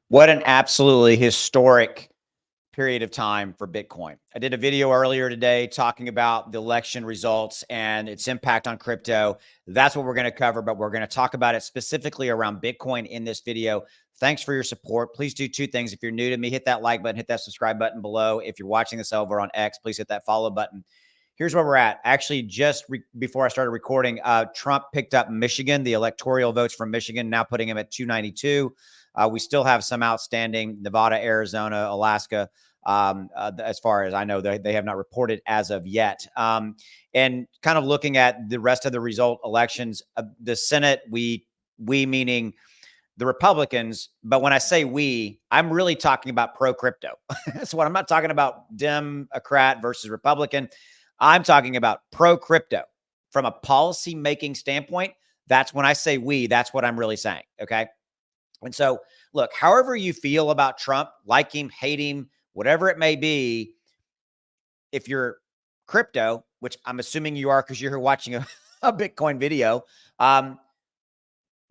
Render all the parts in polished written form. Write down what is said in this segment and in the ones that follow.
What an absolutely historic period of time for Bitcoin. I did a video earlier today talking about the election results and its impact on crypto. That's what we're going to cover, but we're going to talk about it specifically around Bitcoin in this video. Thanks for your support. Please do two things. If you're new to me, hit that like button, hit that subscribe button below. If you're watching this over on X, please hit that follow button. Here's where we're at. Actually, just before I started recording, Trump picked up Michigan, the electoral votes from Michigan, now putting him at 292. We still have some outstanding: Nevada, Arizona, Alaska. As far as I know, they have not reported as of yet. And kind of looking at the rest of the result elections, the Senate, we meaning the Republicans. But when I say we, I'm really talking about pro crypto. That's what I'm not talking about Democrat versus Republican. I'm talking about pro crypto from a policy making standpoint. That's when I say we, that's what I'm really saying. Okay. And so, look, however you feel about Trump, like him, hate him, whatever it may be, if you're crypto, which I'm assuming you are because you're watching a Bitcoin video,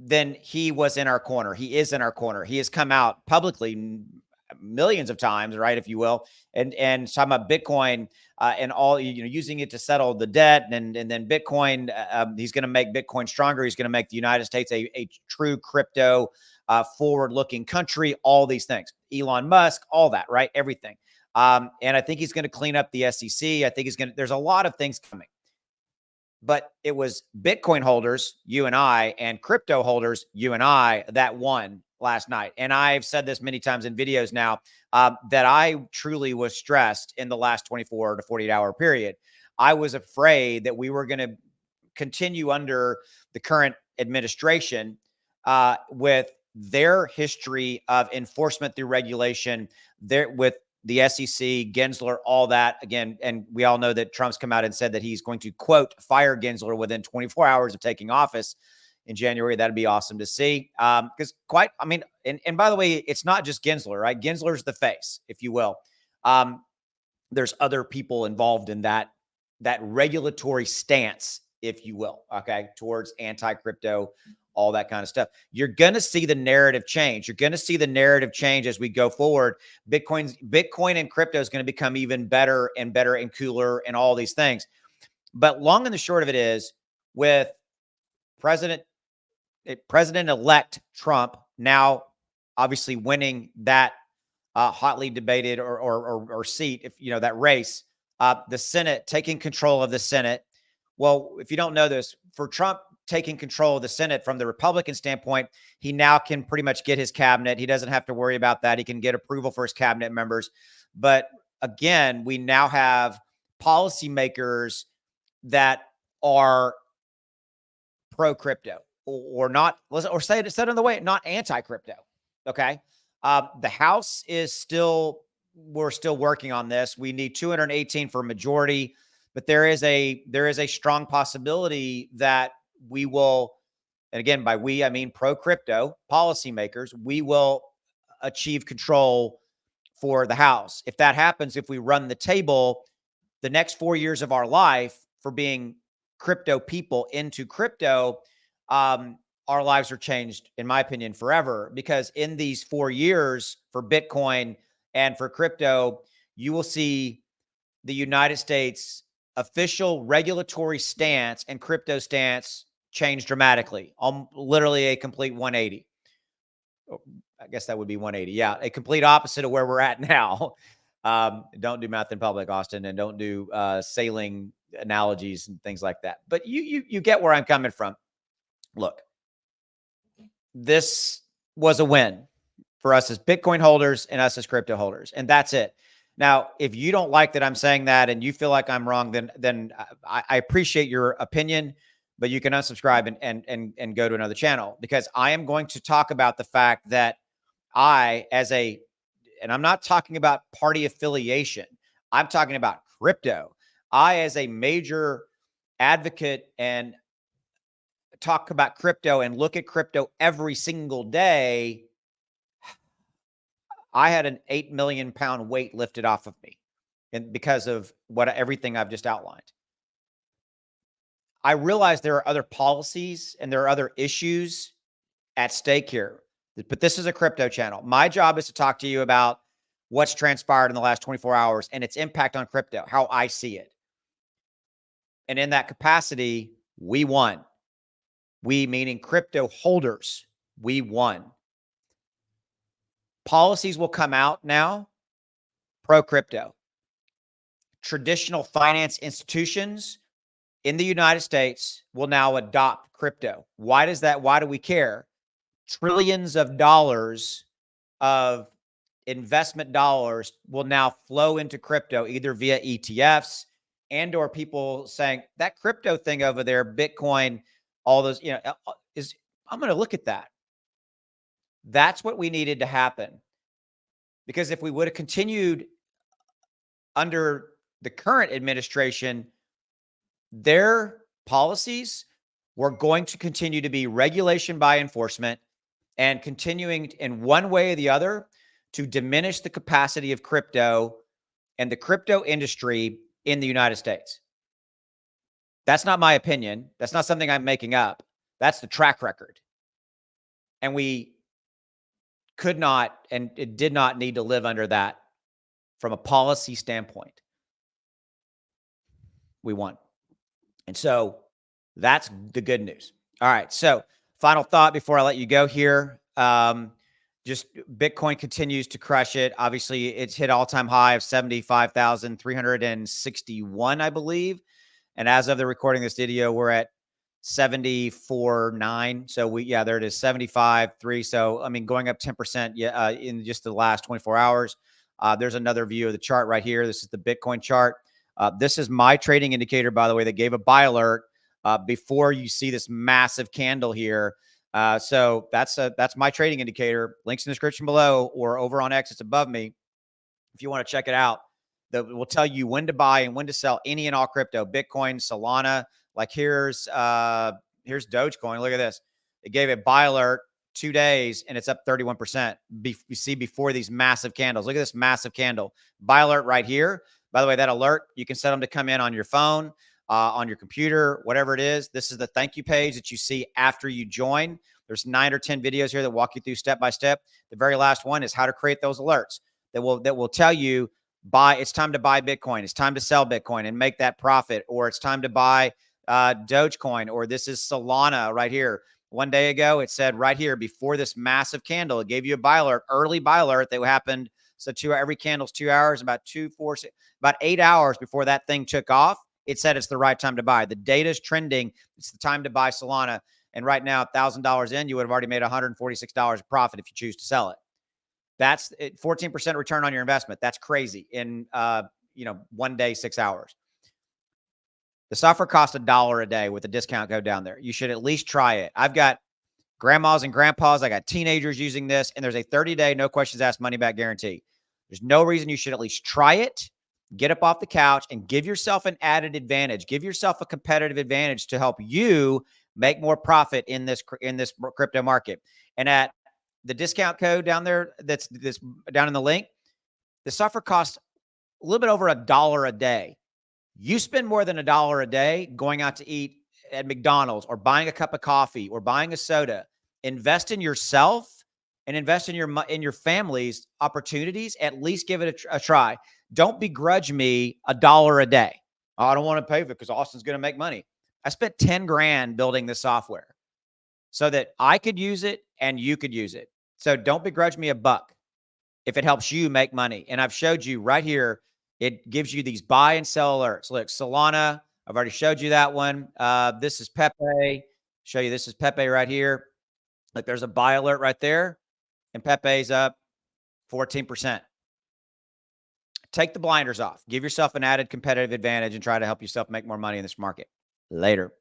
then he was in our corner. He is in our corner. He has come out publicly millions of times, right, if you will, and talking about Bitcoin and all, using it to settle the debt, and then Bitcoin. He's going to make Bitcoin stronger. He's going to make the United States a true crypto forward-looking country. All these things, Elon Musk, all that, right, everything. And I think he's going to clean up the SEC. I think he's going to. There's a lot of things coming. But it was Bitcoin holders, you and I, and crypto holders, you and I, that won last night. And I've said this many times in videos now, that I truly was stressed in the last 24 to 48-hour period. I was afraid that we were going to continue under the current administration with their history of enforcement through regulation, there with the SEC, Gensler, all that again. And we all know that Trump's come out and said that he's going to, quote, fire Gensler within 24 hours of taking office in January. That'd be awesome to see. Because and by the way, it's not just Gensler, right? Gensler's the face, if you will. There's other people involved in that regulatory stance, if you will, okay, towards anti-crypto, all that kind of stuff. You're going to see the narrative change. You're going to see the narrative change as we go forward. Bitcoin and crypto is going to become even better and cooler and all these things. But long and the short of it is, with President-elect Trump now obviously winning that hotly debated or seat, if you know that race, the Senate taking control of the Senate. Well, if you don't know this, for Trump taking control of the Senate from the Republican standpoint, he now can pretty much get his cabinet. He doesn't have to worry about that. He can get approval for his cabinet members. But again, we now have policymakers that are pro crypto or not, or say it said in the way, not anti crypto. Okay. The House is we're still working on this. We need 218 for a majority, but there is a strong possibility that we will, and again, by we, I mean pro crypto policymakers, we will achieve control for the House. If that happens, if we run the table, the next 4 years of our life for being crypto people into crypto, our lives are changed, in my opinion, forever. Because in these 4 years for Bitcoin and for crypto, you will see the United States official regulatory stance and crypto stance change dramatically. Literally a complete 180. I guess that would be 180. Yeah, a complete opposite of where we're at now. Don't do math in public, Austin, and don't do sailing analogies and things like that. But you get where I'm coming from. Look, this was a win for us as Bitcoin holders and us as crypto holders, and that's it. Now, if you don't like that I'm saying that and you feel like I'm wrong, then I appreciate your opinion, but you can unsubscribe and go to another channel, because I am going to talk about the fact that and I'm not talking about party affiliation, I'm talking about crypto. I, as a major advocate and talk about crypto and look at crypto every single day, I had an 8 million pound weight lifted off of me, and because of everything I've just outlined. I realize there are other policies and there are other issues at stake here. but this is a crypto channel. My job is to talk to you about what's transpired in the last 24 hours and its impact on crypto, how I see it. And in that capacity, we won. We, meaning crypto holders, we won. Policies will come out now pro crypto. Traditional finance institutions in the United States will now adopt crypto. Why does that? Why do we care? Trillions of dollars of investment dollars will now flow into crypto, either via ETFs and or people saying that crypto thing over there, Bitcoin, all those, is I'm going to look at that. That's what we needed to happen. Because if we would have continued under the current administration, their policies were going to continue to be regulation by enforcement and continuing in one way or the other to diminish the capacity of crypto and the crypto industry in the United States. That's not my opinion. That's not something I'm making up. That's the track record. And we could not and it did not need to live under that from a policy standpoint. We won. And so that's the good news. All right. So final thought before I let you go here. Just Bitcoin continues to crush it. Obviously, it's hit all-time high of 75,361, I believe. And as of the recording of this video, we're at 74.9. So there it is, 75.3. So, I mean, going up 10% in just the last 24 hours. There's another view of the chart right here. This is the Bitcoin chart. This is my trading indicator, by the way, that gave a buy alert before you see this massive candle here. So that's my trading indicator. Links in the description below or over on X. It's above me. If you want to check it out, that will tell you when to buy and when to sell any and all crypto, Bitcoin, Solana. Like here's Dogecoin. Look at this. It gave a buy alert 2 days and it's up 31%. You see before these massive candles. Look at this massive candle. Buy alert right here. By the way, that alert, you can set them to come in on your phone, on your computer, whatever it is. This is the thank you page that you see after you join. There's 9 or 10 videos here that walk you through step by step. The very last one is how to create those alerts that will tell you it's time to buy Bitcoin. It's time to sell Bitcoin and make that profit, or it's time to buy Dogecoin, or this is Solana right here. One day ago, it said right here before this massive candle, it gave you a buy alert, early buy alert that happened. So every candle's 2 hours, about 8 hours before that thing took off. It said it's the right time to buy. The data is trending. It's the time to buy Solana. And right now, $1,000 in, you would have already made $146 profit if you choose to sell it. That's 14% return on your investment. That's crazy in 1 day, 6 hours. The software costs $1 a day with a discount code down there. You should at least try it. I've got grandmas and grandpas. I got teenagers using this, and there's a 30-day, no questions asked, money back guarantee. There's no reason you should at least try it, get up off the couch, and give yourself an added advantage. Give yourself a competitive advantage to help you make more profit in this crypto market. And at the discount code down there, that's down in the link, the software costs a little bit over $1 a day. You spend more than $1 a day going out to eat at McDonald's or buying a cup of coffee or buying a soda. Invest in yourself and invest in your family's opportunities. At least give it a try. Don't begrudge me $1 a day. Oh, I don't want to pay for it because Austin's going to make money. I spent 10 grand building this software so that I could use it and you could use it. So don't begrudge me $1 if it helps you make money. And I've showed you right here, it gives you these buy and sell alerts. Look, Solana, I've already showed you that one. This is Pepe. Show you this is Pepe right here. Look, there's a buy alert right there. And Pepe's up 14%. Take the blinders off. Give yourself an added competitive advantage and try to help yourself make more money in this market. Later.